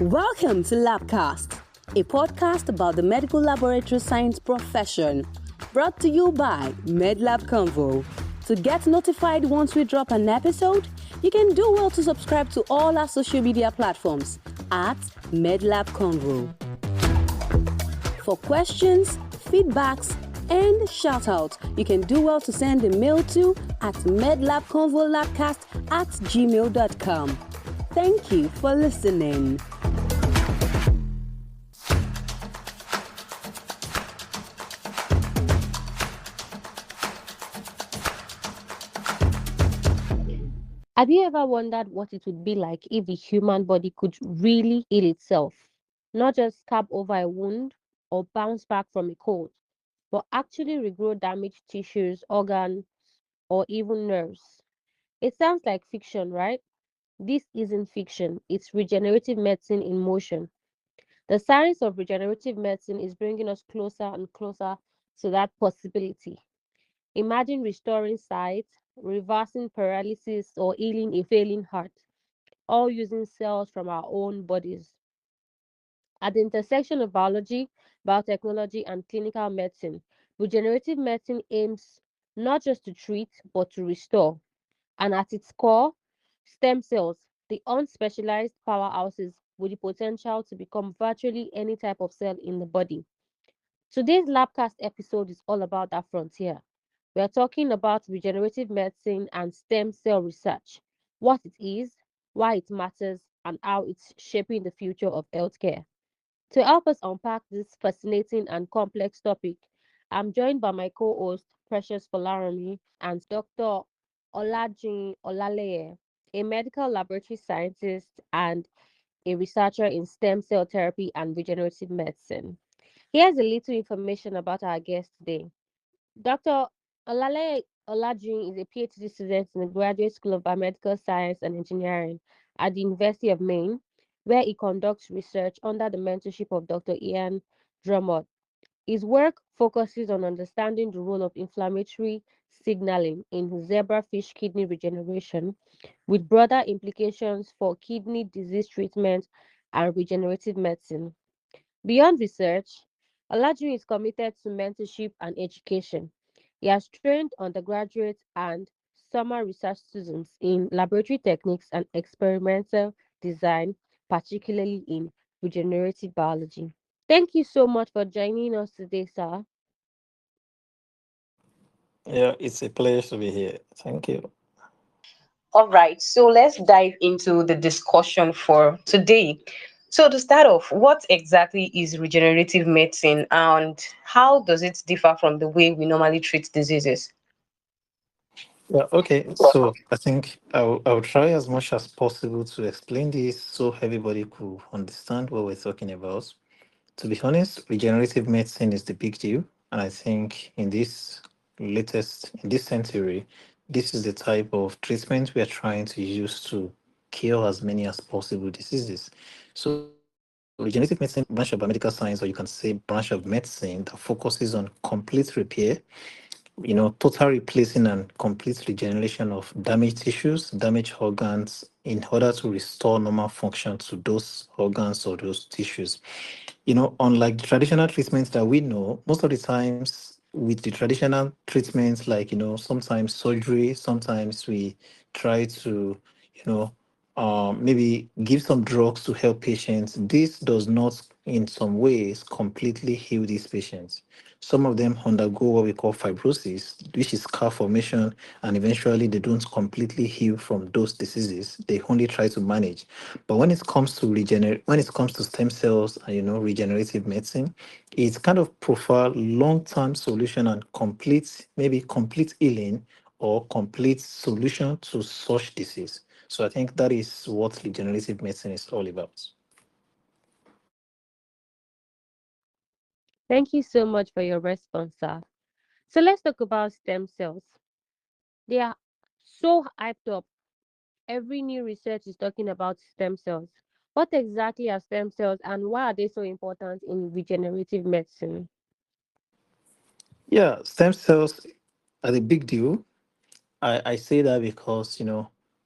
Welcome to Labcast, a podcast about the medical laboratory science profession, brought to you by MedLab Convo. To get notified once we drop an episode, you can do well to subscribe to all our social media platforms at MedLab Convo. For questions, feedbacks, and shout-outs, you can do well to send a mail to at medlabconvolabcast@gmail.com. Thank you for listening. Have you ever wondered what it would be like if the human body could really heal itself? Not just scab over a wound or bounce back from a cold, but actually regrow damaged tissues, organs, or even nerves. It sounds like fiction, right? This isn't fiction, it's regenerative medicine in motion. The science of regenerative medicine is bringing us closer and closer to that possibility. Imagine restoring sight, reversing paralysis, or healing a failing heart, all using cells from our own bodies. At the intersection of biology, biotechnology, and clinical medicine, regenerative medicine aims not just to treat, but to restore. And at its core, stem cells, the unspecialized powerhouses with the potential to become virtually any type of cell in the body. Today's Labcast episode is all about that frontier. We are talking about regenerative medicine and stem cell research, what it is, why it matters, and how it's shaping the future of healthcare. To help us unpack this fascinating and complex topic, I'm joined by my co-host, Precious and Dr. Olaleye, a medical laboratory scientist and a researcher in stem cell therapy and regenerative medicine. Here's a little information about our guest today. Dr. Olaleye Olajuyin is a PhD student in the Graduate School of Biomedical Science and Engineering at the University of Maine, where he conducts research under the mentorship of Dr. Ian Drummond. His work focuses on understanding the role of inflammatory signaling in zebrafish kidney regeneration, with broader implications for kidney disease treatment and regenerative medicine. Beyond research, Olajuwon is committed to mentorship and education. He has trained undergraduate and summer research students in laboratory techniques and experimental design, particularly in regenerative biology. Thank you so much for joining us today, sir. Yeah, it's a pleasure to be here. Thank you. All right, so let's dive into the discussion for today. So, to start off, what exactly is regenerative medicine and how does it differ from the way we normally treat diseases? Yeah, okay. So I think I'll try as much as possible to explain this so everybody could understand what we're talking about. To be honest, regenerative medicine is the big deal. And I think in this century, this is the type of treatment we are trying to use to cure as many as possible diseases. So regenerative medicine, branch of biomedical science, or you can say branch of medicine that focuses on complete repair, total replacing and complete regeneration of damaged tissues, damaged organs, in order to restore normal function to those organs or those tissues. Unlike the traditional treatments that we know, most of the times with the traditional treatments, like, sometimes surgery, sometimes we try to, you know, maybe give some drugs to help patients. This does not, in some ways, completely heal these patients. Some of them undergo what we call fibrosis, which is scar formation, and eventually they don't completely heal from those diseases. They only try to manage. But when it comes to when it comes to stem cells and regenerative medicine, it's kind of prefer long-term solution and maybe complete healing or complete solution to such disease. So I think that is what regenerative medicine is all about. Thank you so much for your response, sir. So let's talk about stem cells. They are so hyped up. Every new research is talking about stem cells. What exactly are stem cells and why are they so important in regenerative medicine? Yeah, stem cells are a big deal. I say that because,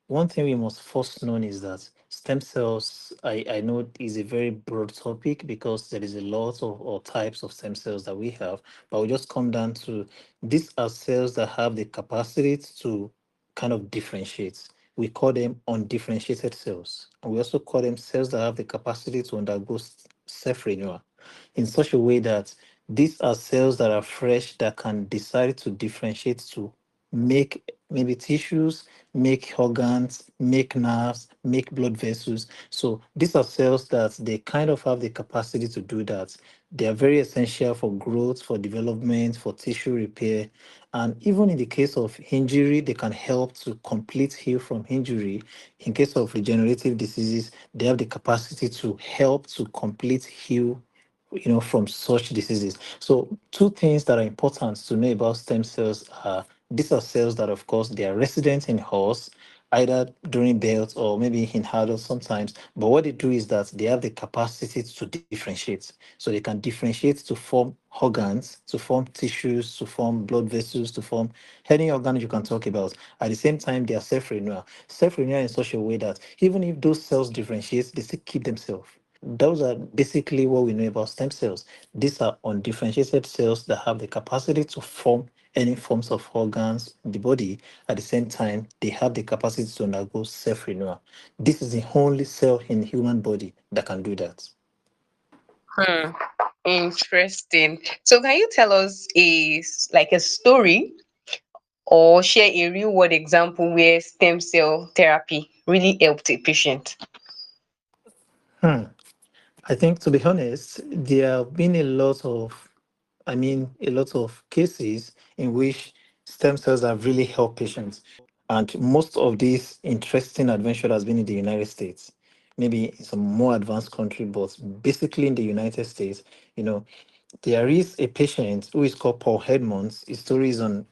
one thing we must first know is that stem cells, I know is a very broad topic because there is a lot of or types of stem cells that we have, but we'll just come down to these are cells that have the capacity to kind of differentiate. We call them undifferentiated cells. And we also call them cells that have the capacity to undergo self-renewal in such a way that these are cells that are fresh that can decide to differentiate to make maybe tissues, make organs, make nerves, make blood vessels. So these are cells that they kind of have the capacity to do that. They are very essential for growth, for development, for tissue repair. And even in the case of injury, they can help to complete heal from injury. In case of regenerative diseases, they have the capacity to help to complete heal from such diseases. So two things that are important to know about stem cells are these are cells that, of course, they are resident in us, either during birth or maybe in adults sometimes. But what they do is that they have the capacity to differentiate. So they can differentiate to form organs, to form tissues, to form blood vessels, to form any organ you can talk about. At the same time, they are self-renewal. Self-renewal in such a way that even if those cells differentiate, they still keep themselves. Those are basically what we know about stem cells. These are undifferentiated cells that have the capacity to form any forms of organs in the body. At the same time, they have the capacity to undergo self-renewal. This is the only cell in the human body that can do that. Hmm. Interesting. So can you tell us like a story or share a real world example where stem cell therapy really helped a patient? Hmm. I think, to be honest, there have been a lot of cases in which stem cells have really helped patients. And most of this interesting adventure has been in the United States, maybe in some more advanced country, but basically in the United States, you know, there is a patient who is called Paul Edmonds. His story is on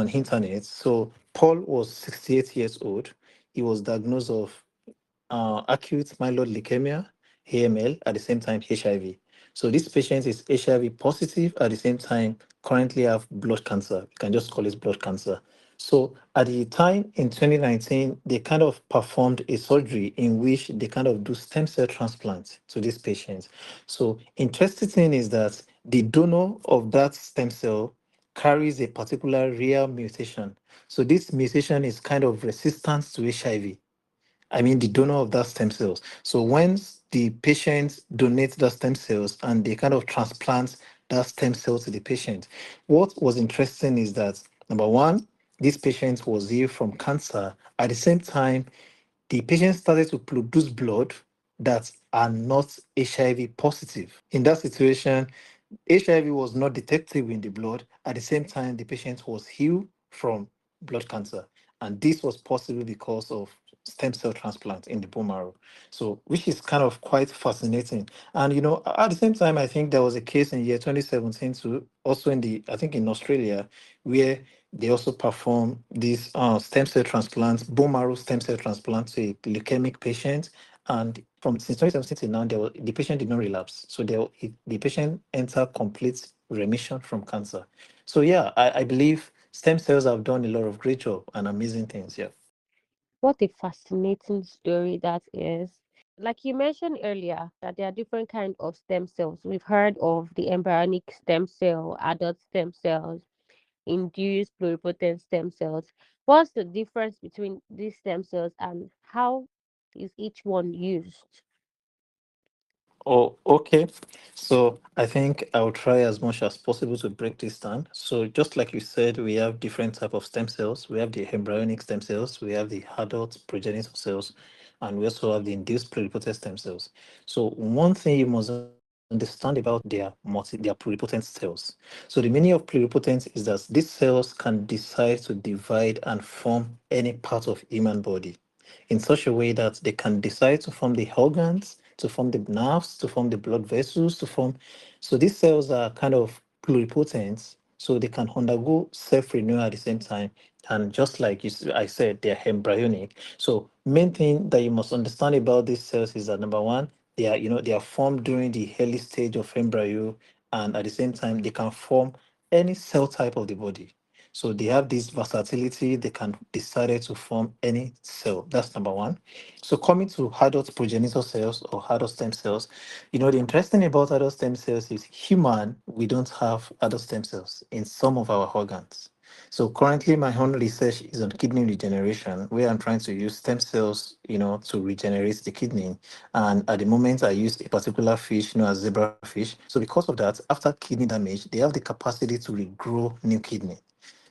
internet. So Paul was 68 years old. He was diagnosed of acute myeloid leukemia, AML, at the same time HIV. So this patient is HIV positive at the same time currently have blood cancer. You can just call it blood cancer. So at the time in 2019, they kind of performed a surgery in which they kind of do stem cell transplant to this patient. So interesting thing is that the donor of that stem cell carries a particular rare mutation. So this mutation is kind of resistant to HIV. The donor of that stem cells. So once the patient donates the stem cells and they kind of transplant that stem cell to the patient, what was interesting is that number one, this patient was ill from cancer. At the same time, the patient started to produce blood that are not HIV positive. In that situation, HIV was not detectable in the blood. At the same time, the patient was healed from blood cancer. And this was possible because of stem cell transplant in the bone marrow. So, which is kind of quite fascinating. And, at the same time, I think there was a case in year 2017 too, also I think in Australia, where they also perform these stem cell transplants, bone marrow stem cell transplants to a leukemic patient. And from since 2017 till now, the patient did not relapse. So the patient entered complete remission from cancer. So yeah, I believe stem cells have done a lot of great job and amazing things. Yeah. What a fascinating story that is. Like you mentioned earlier, that there are different kinds of stem cells. We've heard of the embryonic stem cell, adult stem cells, induced pluripotent stem cells. What's the difference between these stem cells and how is each one used? Oh, okay. So I think I'll try as much as possible to break this down. So just like you said, we have different type of stem cells. We have the embryonic stem cells, we have the adult progenitor cells, and we also have the induced pluripotent stem cells. So one thing you must understand about their pluripotent cells. So the meaning of pluripotent is that these cells can decide to divide and form any part of human body in such a way that they can decide to form the organs, to form the nerves, to form the blood vessels, to form. So these cells are kind of pluripotent, so they can undergo self-renewal at the same time. And just like I said, they're embryonic. So main thing that you must understand about these cells is that number one, they are formed during the early stage of embryo, and at the same time, they can form any cell type of the body. So they have this versatility. They can decide to form any cell. That's number one. So coming to adult progenitor cells or adult stem cells, the interesting about adult stem cells is human, we don't have adult stem cells in some of our organs. So currently my own research is on kidney regeneration, where I'm trying to use stem cells, to regenerate the kidney. And at the moment I use a particular fish known as zebrafish. So because of that, after kidney damage, they have the capacity to regrow new kidney.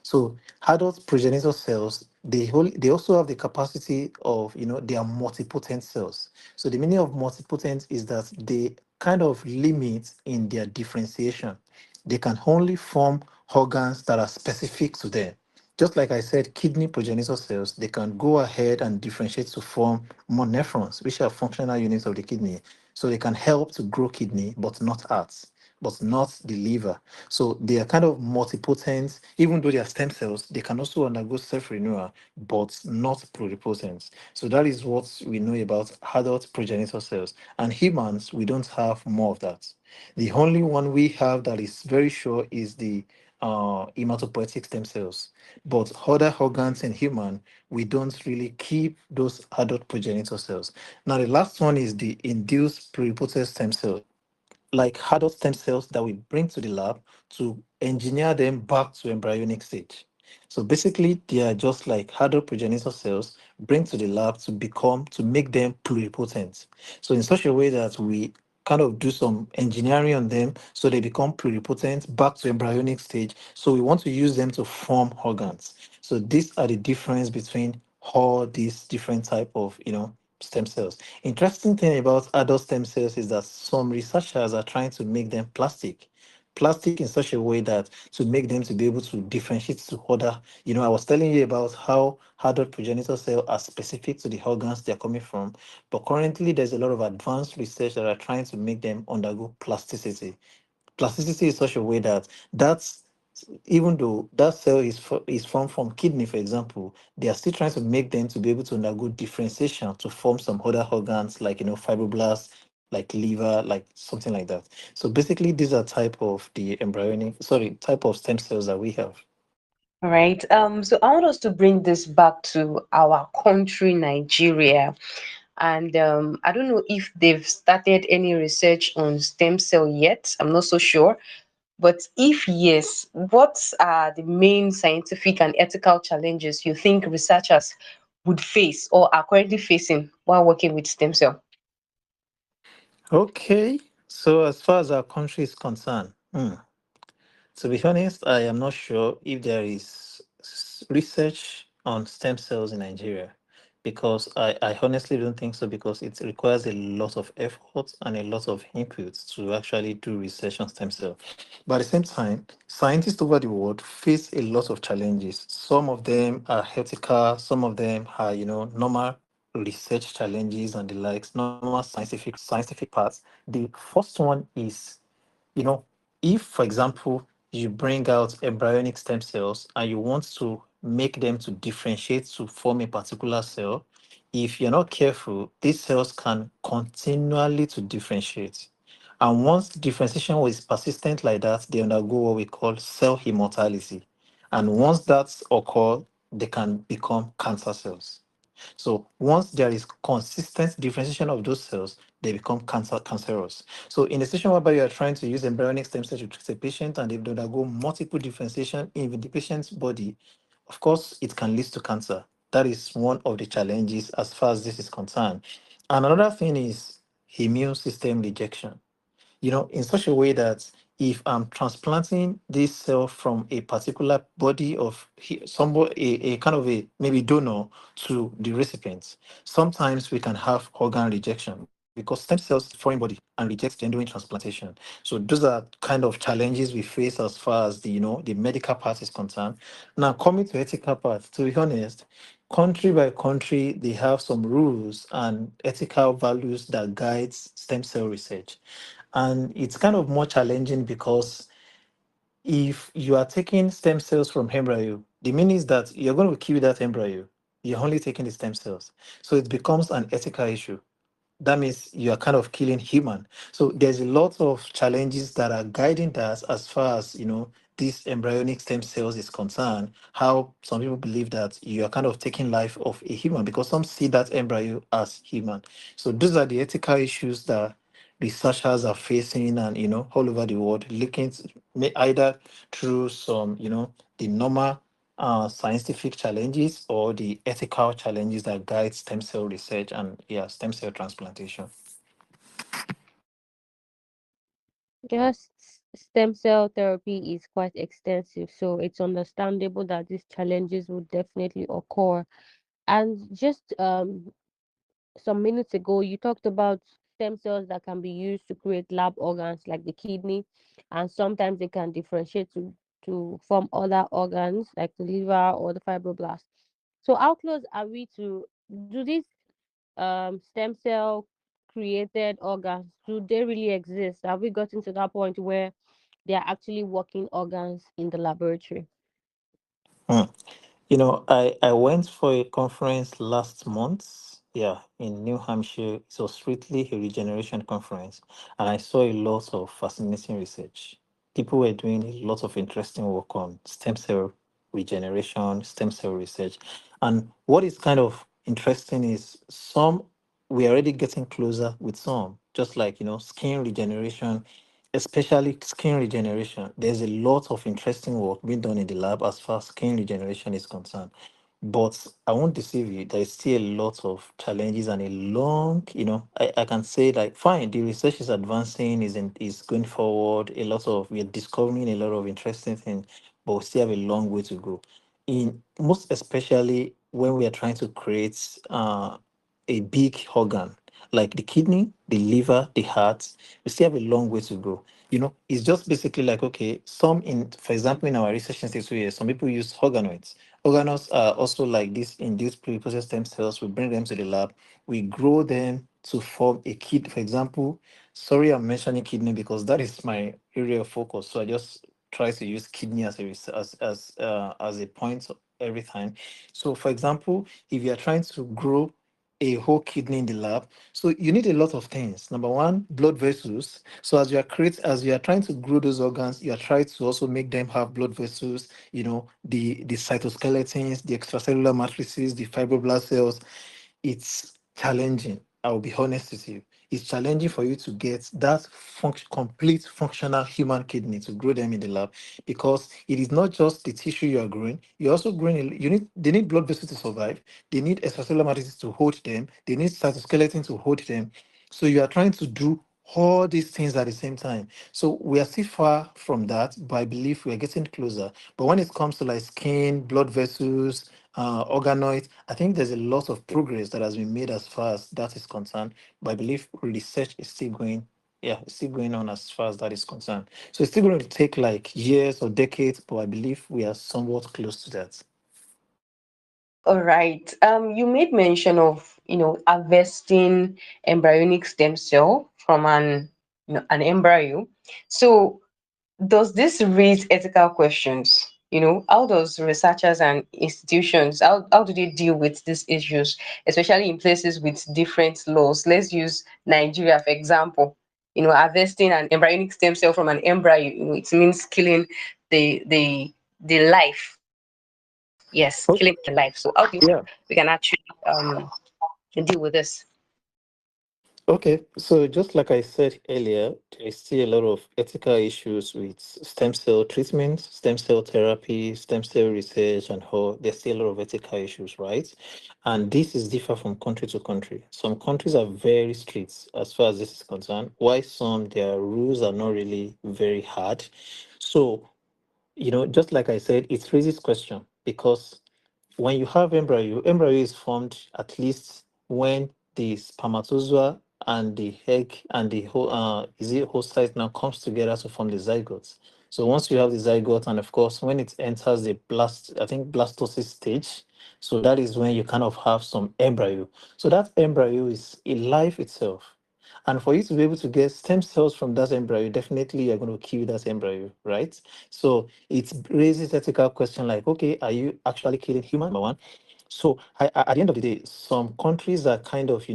So adult progenitor cells, they also have the capacity of, they are multipotent cells. So the meaning of multipotent is that they kind of limit in their differentiation. They can only form organs that are specific to them. Just like I said, kidney progenitor cells, they can go ahead and differentiate to form more nephrons, which are functional units of the kidney. So they can help to grow kidney, but not hearts, but not the liver. So they are kind of multipotent. Even though they are stem cells, they can also undergo self-renewal, but not pluripotent. So that is what we know about adult progenitor cells. And humans, we don't have more of that. The only one we have that is very sure is the hematopoietic stem cells. But other organs in human, we don't really keep those adult progenitor cells. Now, the last one is the induced pluripotent stem cells, like adult stem cells that we bring to the lab to engineer them back to embryonic stage. So basically, they are just like adult progenitor cells bring to the lab to make them pluripotent. So in such a way that we kind of do some engineering on them so they become pluripotent back to embryonic stage. So we want to use them to form organs. So these are the difference between all these different type of stem cells. Interesting thing about adult stem cells is that some researchers are trying to make them plastic in such a way that to make them to be able to differentiate to other. I was telling you about how adult progenitor cells are specific to the organs they're coming from, but currently there's a lot of advanced research that are trying to make them undergo plasticity. Plasticity is such a way that that's even though that cell is formed from kidney, for example, they are still trying to make them to be able to undergo differentiation to form some other organs like fibroblasts, like liver, like something like that. So basically, these are type of the type of stem cells that we have. All right. So I want us to bring this back to our country, Nigeria. And I don't know if they've started any research on stem cell yet. I'm not so sure. But if yes, what are the main scientific and ethical challenges you think researchers would face or are currently facing while working with stem cell? Okay, so as far as our country is concerned, to be honest, I am not sure if there is research on stem cells in Nigeria because I honestly don't think so because it requires a lot of effort and a lot of input to actually do research on stem cell. But at the same time, scientists over the world face a lot of challenges. Some of them are ethical, some of them are, normal research challenges and the likes, normal scientific parts. The first one is you know, if, for example, you bring out embryonic stem cells and you want to make them to differentiate to form a particular cell, if you're not careful, these cells can continually to differentiate. And once differentiation is persistent like that, they undergo what we call cell immortality. And once that's occur, they can become cancer cells. So once there is consistent differentiation of those cells, they become cancerous. So in a situation whereby you are trying to use embryonic stem cells to treat a patient and they undergo multiple differentiation in the patient's body, of course, it can lead to cancer. That is one of the challenges as far as this is concerned. And another thing is immune system rejection, in such a way that if I'm transplanting this cell from a particular body of somebody, a kind of a maybe donor to the recipient, sometimes we can have organ rejection because stem cells foreign body and reject genuine transplantation. So those are kind of challenges we face as far as the medical part is concerned. Now coming to ethical part, to be honest, country by country, they have some rules and ethical values that guides stem cell research. And it's kind of more challenging because if you are taking stem cells from embryo, the meaning is that you're going to kill that embryo. You're only taking the stem cells. So it becomes an ethical issue. That means you are kind of killing human. So there's a lot of challenges that are guiding us as far as this embryonic stem cells is concerned, how some people believe that you are kind of taking life of a human because some see that embryo as human. So those are the ethical issues that researchers are facing and all over the world looking either through some the normal scientific challenges or the ethical challenges that guide stem cell research and stem cell transplantation. Yes, stem cell therapy is quite extensive, so it's understandable that these challenges would definitely occur. And just some minutes ago, you talked about stem cells that can be used to create lab organs like the kidney, and sometimes they can differentiate to form other organs like the liver or the fibroblast. So how close are we to do these stem cell created organs? Do they really exist? Have we gotten to that point where they are actually working organs in the laboratory? Hmm. I went for a conference last month, in New Hampshire. It was strictly a regeneration conference, and I saw a lot of fascinating research. People were doing a lot of interesting work on stem cell regeneration, stem cell research. And what is kind of interesting is some we're already getting closer with some, just like skin regeneration, especially skin regeneration. There's a lot of interesting work being done in the lab as far as skin regeneration is concerned. But I won't deceive you, there is still a lot of challenges and a long, I can say like fine, the research is advancing, is going forward, we're discovering a lot of interesting things, but we still have a long way to go. In most especially when we are trying to create a big organ like the kidney, the liver, the heart, we still have a long way to go. It's just basically like, okay, for example, in our research institute here, some people use organoids. Organoids are also like this induced pluripotent stem cells. We bring them to the lab, we grow them to form a kid. For example, sorry, I'm mentioning kidney because that is my area of focus. So I just try to use kidney as a point every time. So, for example, if you are trying to grow a whole kidney in the lab, so you need a lot of things. Number one, blood vessels. So as you are trying to grow those organs, you are trying to also make them have blood vessels. The cytoskeletons, the extracellular matrices, the fibroblast cells. It's challenging. I'll be honest with you. It's challenging for you to get that complete functional human kidney to grow them in the lab because it is not just the tissue you are growing. You're also growing. They need blood vessels to survive. They need extracellular matrices to hold them. They need cytoskeleton to hold them. So you are trying to do all these things at the same time. So we are still far from that, but I believe we are getting closer. But when it comes to like skin, blood vessels, organoids, I think there's a lot of progress that has been made as far as that is concerned. But I believe research is still going, it's still going on as far as that is concerned. So it's still going to take like years or decades, but I believe we are somewhat close to that. All right. You made mention of, harvesting embryonic stem cell from an embryo. So does this raise ethical questions? How does researchers and institutions, how do they deal with these issues, especially in places with different laws? Let's use Nigeria, for example. Harvesting an embryonic stem cell from an embryo, it means killing the life. Yes, killing the life. So how do you think we can actually deal with this? Okay, so just like I said earlier, there is still a lot of ethical issues with stem cell treatment, stem cell therapy, stem cell research, and all. There's still a lot of ethical issues, right? And this is different from country to country. Some countries are very strict as far as this is concerned, while some their rules are not really very hard. So, just like I said, it raises question because when you have embryo is formed at least when the spermatozoa and the egg and the whole is it oocyte now comes together to form the zygote. So once you have the zygote, and of course when it enters the I think blastocyst stage, so that is when you kind of have some embryo. So that embryo is a life itself. And for you to be able to get stem cells from that embryo, definitely you're going to kill that embryo, right? So it raises ethical question like, okay, are you actually killing human? Number one. So at the end of the day, some countries are kind of,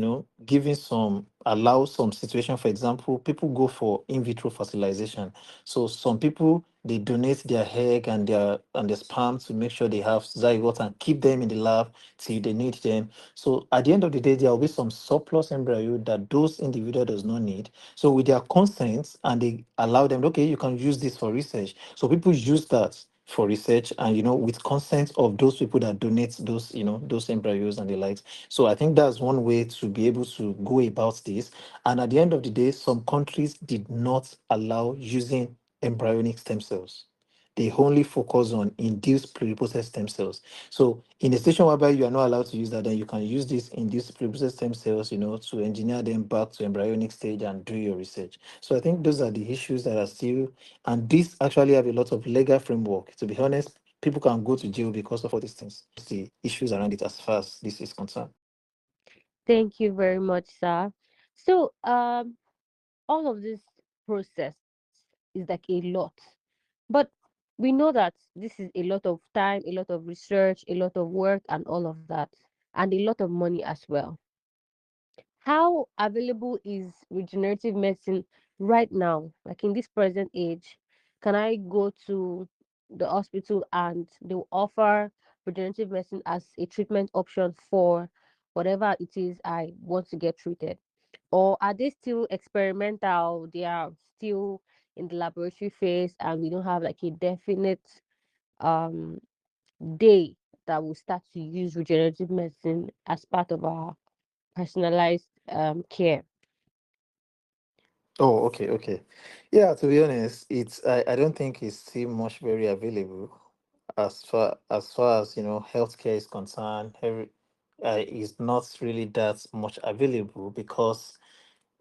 giving some allow some situation. For example, people go for in vitro fertilization. So some people, they donate their egg and their sperm to make sure they have zygote and keep them in the lab till they need them. So at the end of the day, there will be some surplus embryo that those individual does not need. So with their consent, and they allow them, okay, you can use this for research. So people use that for research, and with consent of those people that donate those, those embryos and the likes. So I think that's one way to be able to go about this. And at the end of the day, some countries did not allow using embryonic stem cells. They only focus on induced pluripotent stem cells. So in a situation whereby you are not allowed to use that, then you can use these induced pluripotent stem cells, to engineer them back to embryonic stage and do your research. So I think those are the issues that are still, and these actually have a lot of legal framework. To be honest, people can go to jail because of all these things. The issues around it as far as this is concerned. Thank you very much, sir. So, all of this process is like a lot, but we know that this is a lot of time, a lot of research, a lot of work, and all of that, and a lot of money as well. How available is regenerative medicine right now, like in this present age? Can I go to the hospital and they will offer regenerative medicine as a treatment option for whatever it is I want to get treated? Or are they still experimental? They are still in the laboratory phase and we don't have like a definite um day that we'll start to use regenerative medicine as part of our personalized care. Oh, okay, okay. Yeah, to be honest, I don't think it's still much very available as healthcare is concerned. Is not really that much available, because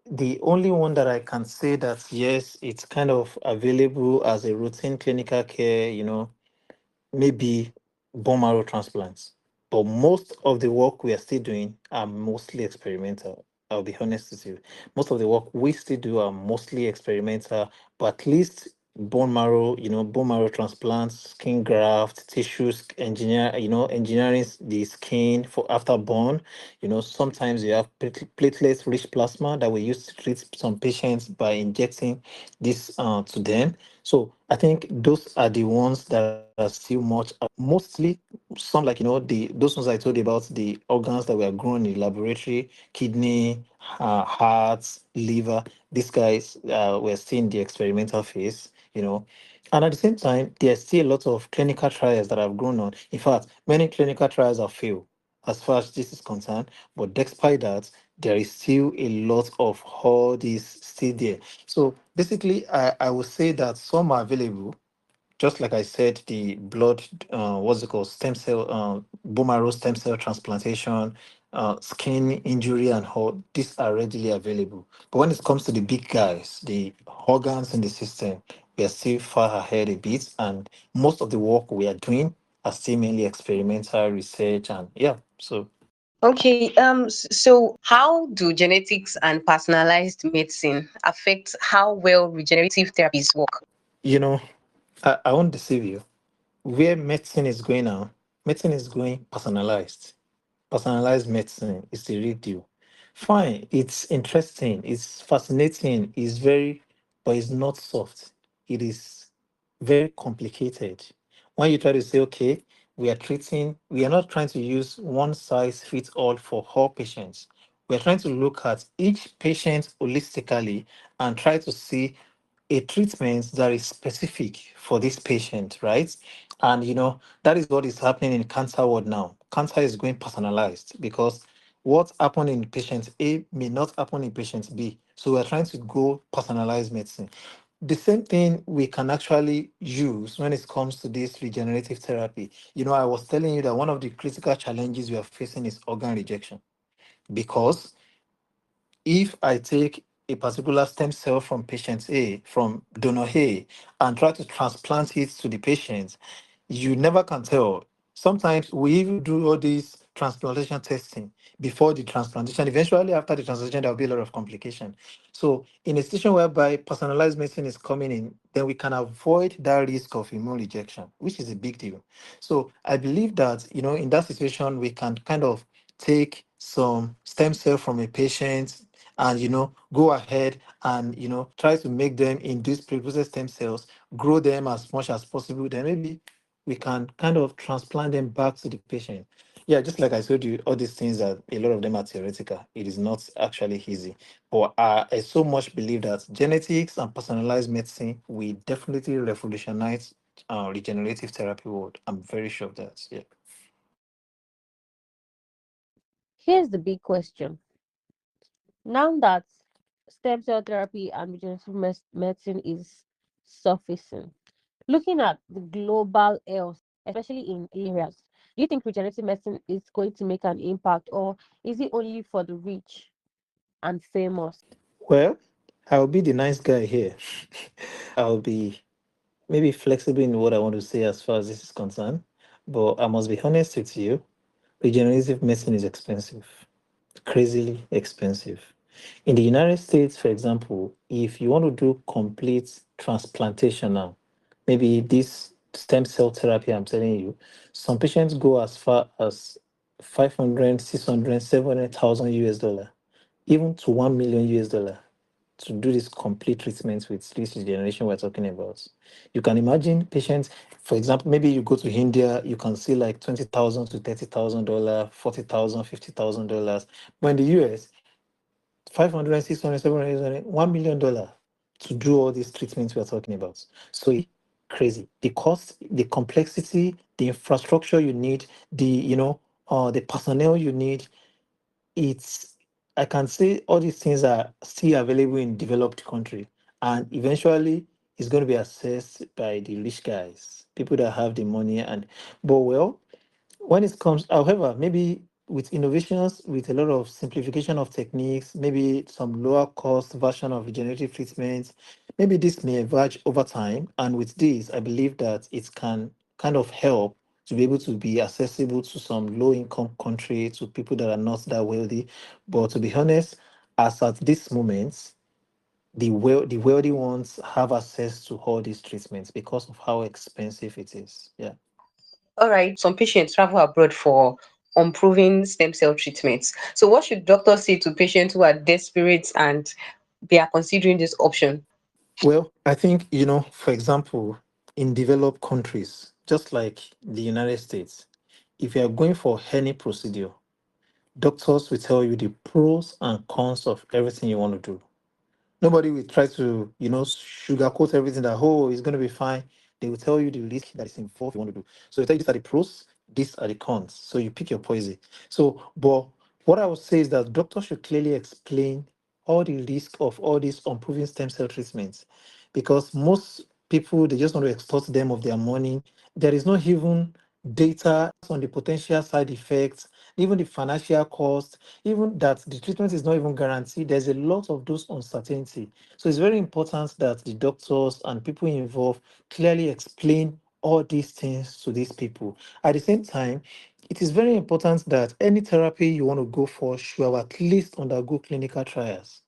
the only one that I can say that yes, it's kind of available as a routine clinical care, maybe bone marrow transplants. But most of the work we are still doing are mostly experimental. I'll be honest with you. Most of the work we still do are mostly experimental, but at least bone marrow transplants, skin graft, tissues engineer, engineering the skin for after bone. Sometimes you have platelets rich plasma that we use to treat some patients by injecting this to them. So I think those are the ones that are still much mostly some, like those ones I told you about, the organs that were grown in the laboratory, kidney, hearts, liver. These guys were still in the experimental phase. And at the same time, there's still a lot of clinical trials that have grown on. In fact, many clinical trials have failed as far as this is concerned. But despite that, there is still a lot of all these still there. So basically, I would say that some are available, just like I said, the blood, what's it called, stem cell, bone marrow stem cell transplantation, skin injury, and all these are readily available. But when it comes to the big guys, the organs in the system, we are still far ahead a bit, and most of the work we are doing are still mainly experimental research, and yeah, so. Okay, so how do genetics and personalized medicine affect how well regenerative therapies work? You know, I won't deceive you. Where medicine is going now, medicine is going personalized. Personalized medicine is the real deal. Fine, it's interesting, it's fascinating, it's very, but it's not soft. It is very complicated. When you try to say, okay, we are not trying to use one size fits all for all patients. We're trying to look at each patient holistically and try to see a treatment that is specific for this patient, right? And that is what is happening in cancer world now. Cancer is going personalized because what happened in patient A may not happen in patient B. So we're trying to go personalized medicine. The same thing we can actually use when it comes to this regenerative therapy. I was telling you that one of the critical challenges we are facing is organ rejection, because if I take a particular stem cell from patient A, from donor A, and try to transplant it to the patient, you never can tell. Sometimes we even do all these transplantation testing before the transplantation. Eventually, after the transplantation, there will be a lot of complication. So, in a situation whereby personalized medicine is coming in, then we can avoid that risk of immune rejection, which is a big deal. So, I believe that in that situation, we can kind of take some stem cell from a patient and go ahead and try to make them induce pluripotent stem cells, grow them as much as possible, then maybe we can kind of transplant them back to the patient. Yeah, just like I told you, all these things that a lot of them are theoretical. It is not actually easy. But I so much believe that genetics and personalized medicine will definitely revolutionize regenerative therapy world. I'm very sure of that. Yeah. Here's the big question. Now that stem cell therapy and regenerative medicine is surfacing, looking at the global health, especially in areas, do you think regenerative medicine is going to make an impact, or is it only for the rich and famous? Well, I'll be the nice guy here. I'll be maybe flexible in what I want to say as far as this is concerned. But I must be honest with you, regenerative medicine is expensive, crazily expensive. In the United States, for example, if you want to do complete transplantation now, maybe this stem cell therapy I'm telling you, some patients go as far as 500, 600, 700,000 US dollar, even to 1 million US dollar to do this complete treatment with this regeneration we're talking about. You can imagine patients, for example, maybe you go to India, you can see like 20,000 to $30,000, 40,000, $50,000. But in the US, 500, 600, 700, $1 million to do all these treatments we're talking about. So crazy. The cost, the complexity, the infrastructure you need, the personnel you need, it's I can say all these things are still available in developed country, and eventually it's going to be accessed by the rich guys, people that have the money. And but well, when it comes, however, maybe with innovations, with a lot of simplification of techniques, maybe some lower cost version of regenerative treatments, maybe this may emerge over time. And with this, I believe that it can kind of help to be able to be accessible to some low income country, to people that are not that wealthy. But to be honest, as at this moment, the wealthy ones have access to all these treatments because of how expensive it is. Yeah. All right, some patients travel abroad for unproven stem cell treatments. So, what should doctors say to patients who are desperate and they are considering this option? Well, I think, for example, in developed countries, just like the United States, if you are going for any procedure, doctors will tell you the pros and cons of everything you want to do. Nobody will try to, sugarcoat everything that, oh, it's going to be fine. They will tell you the risk that is involved you want to do. So they tell you these are the pros, these are the cons. So you pick your poison. So, but what I would say is that doctors should clearly explain all the risk of all these unproven stem cell treatments, because most people, they just want to extort them of their money. There is not even data on the potential side effects, even the financial cost, even that the treatment is not even guaranteed. There's a lot of those uncertainty. So it's very important that the doctors and people involved clearly explain all these things to these people. At the same time, it is very important that any therapy you want to go for should have at least undergo clinical trials.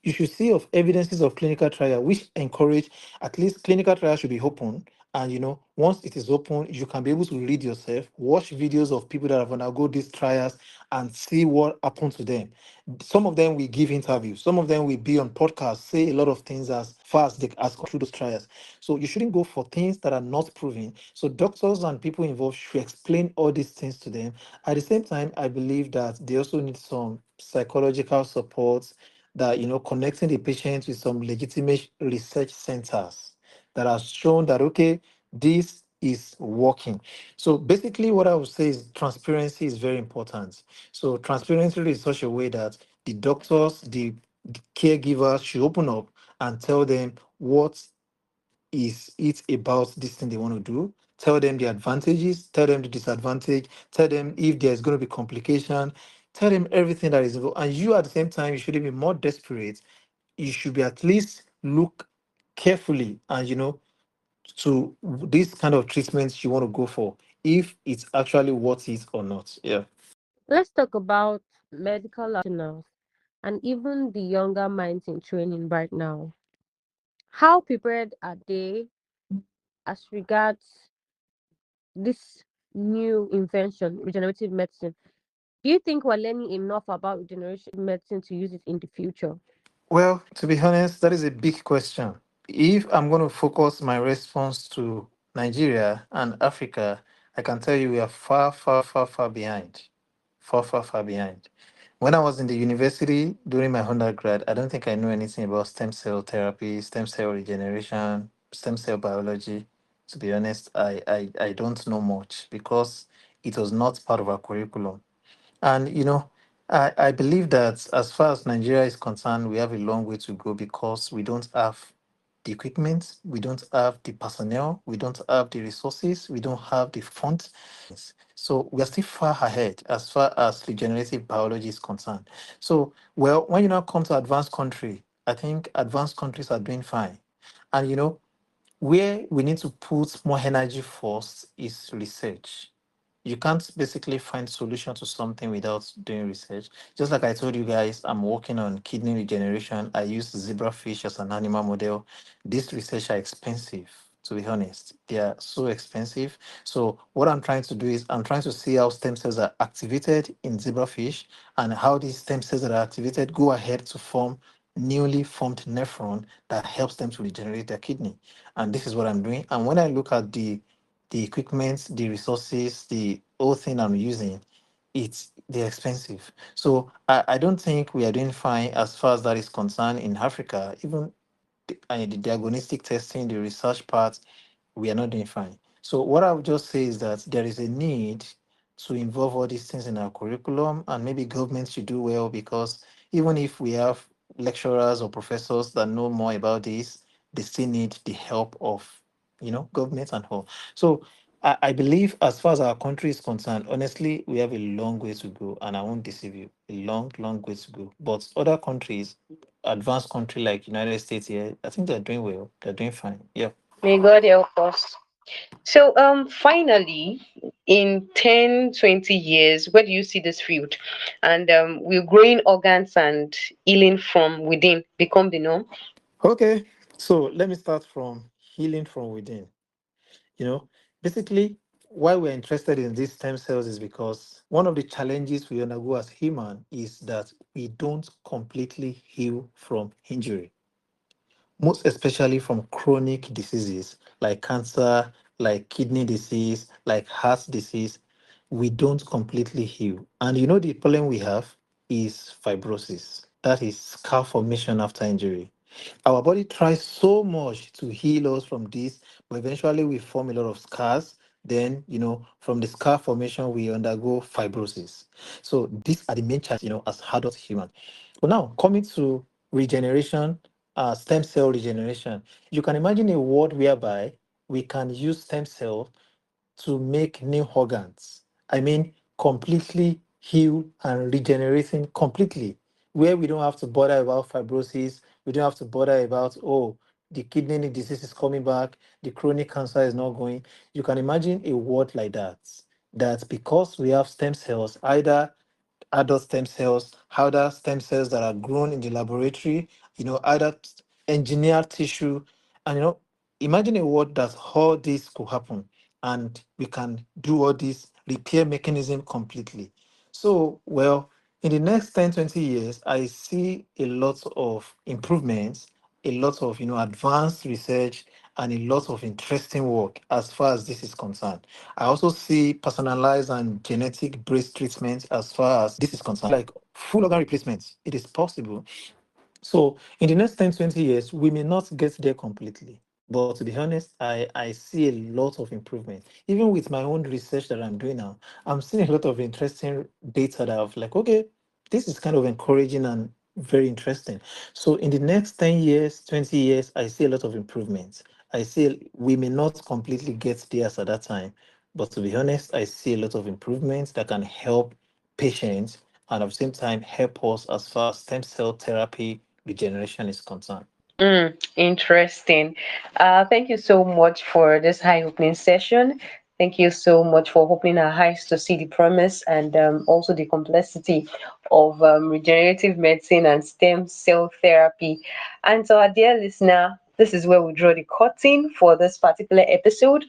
You should see of evidences of clinical trial which encourage, at least clinical trial should be open. And once it is open, you can be able to read yourself, watch videos of people that have undergone these trials and see what happened to them. Some of them will give interviews, some of them will be on podcasts, say a lot of things as far as they as go through those trials. So you shouldn't go for things that are not proven. So doctors and people involved should explain all these things to them. At the same time, I believe that they also need some psychological support, that connecting the patient with some legitimate research centers that have shown that okay, this is working. So basically what I would say is transparency is very important. So transparency in such a way that the doctors, the caregivers should open up and tell them what is it about this thing they want to do. Tell them the advantages, tell them the disadvantage, tell them if there's going to be complication, tell them everything that is involved. And you at the same time, you shouldn't be more desperate. You should be at least look carefully and to this kind of treatments you want to go for, if it's actually worth it or not. Yeah. Let's talk about medical professionals and even the younger minds in training right now. How prepared are they as regards this new invention, regenerative medicine? Do you think we're learning enough about regenerative medicine to use it in the future? Well, to be honest, that is a big question. If I'm going to focus my response to Nigeria and Africa, I can tell you we are far, far, far, far behind. Far, far, far behind. When I was in the university during my undergrad, I don't think I knew anything about stem cell therapy, stem cell regeneration, stem cell biology. To be honest, I don't know much because it was not part of our curriculum. And I believe that as far as Nigeria is concerned, we have a long way to go because we don't have the equipment, we don't have the personnel, we don't have the resources, we don't have the funds. So we are still far ahead as far as regenerative biology is concerned. So, well, when you now come to advanced country, I think advanced countries are doing fine. And where we need to put more energy first is research. You can't basically find solution to something without doing research. Just like I told you guys, I'm working on kidney regeneration. I use zebrafish as an animal model. These research are expensive, to be honest. They are so expensive. So what I'm trying to do is I'm trying to see how stem cells are activated in zebrafish and how these stem cells that are activated go ahead to form newly formed nephron that helps them to regenerate their kidney. And this is what I'm doing. And when I look at the equipment, the resources, the whole thing I'm using, they're expensive. So I don't think we are doing fine as far as that is concerned in Africa. Even the diagnostic testing, the research part, we are not doing fine. So what I would just say is that there is a need to involve all these things in our curriculum, and maybe government should do well because even if we have lecturers or professors that know more about this, they still need the help of government and all. So I believe as far as our country is concerned, honestly, we have a long way to go, and I won't deceive you, a long, long way to go. But other countries, advanced country like United States here, I think they're doing well. They're doing fine. Yeah. May God help us. So, finally, in 10, 20 years, where do you see this field? And will growing organs and healing from within become the norm? Okay. So let me start from healing from within. You know, basically, why we're interested in these stem cells is because one of the challenges we undergo as human is that we don't completely heal from injury, most especially from chronic diseases like cancer, like kidney disease, like heart disease. We don't completely heal. And the problem we have is fibrosis. That is scar formation after injury. Our body tries so much to heal us from this, but eventually we form a lot of scars. Then, from the scar formation, we undergo fibrosis. So these are the main challenges, as adult human. But now coming to regeneration, stem cell regeneration, you can imagine a world whereby we can use stem cell to make new organs. I mean, completely heal and regenerating completely, where we don't have to bother about fibrosis, we don't have to bother about, oh, the kidney disease is coming back, the chronic cancer is not going. You can imagine a world like that, that because we have stem cells, either adult stem cells, other stem cells that are grown in the laboratory, either engineered tissue. And imagine a world that all this could happen and we can do all this repair mechanism completely. So, well, in the next 10, 20 years, I see a lot of improvements, a lot of advanced research, and a lot of interesting work as far as this is concerned. I also see personalized and genetic based treatments as far as this is concerned, like full organ replacements. It is possible. So in the next 10, 20 years, we may not get there completely. But to be honest, I see a lot of improvement. Even with my own research that I'm doing now, I'm seeing a lot of interesting data that I've like, okay, this is kind of encouraging and very interesting. So in the next 10 years, 20 years, I see a lot of improvements. I see we may not completely get there at that time. But to be honest, I see a lot of improvements that can help patients and at the same time help us as far as stem cell therapy regeneration is concerned. Interesting. Thank you so much for this eye-opening session. Thank you so much for opening our eyes to see the promise and also the complexity of regenerative medicine and stem cell therapy. And to our dear listener, this is where we draw the curtain for this particular episode.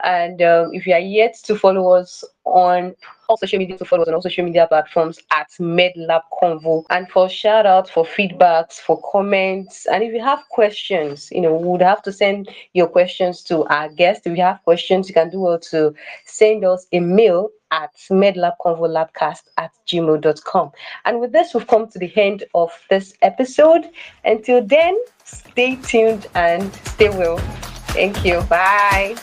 And if you are yet to follow us on all social media platforms at MedLab Convo. And for shout out, for feedbacks, for comments, and if you have questions, we would have to send your questions to our guest. If you have questions, you can do well to send us a mail at medlabconvolabcast@gmail.com. And with this, we've come to the end of this episode. Until then, stay tuned and stay well. Thank you. Bye.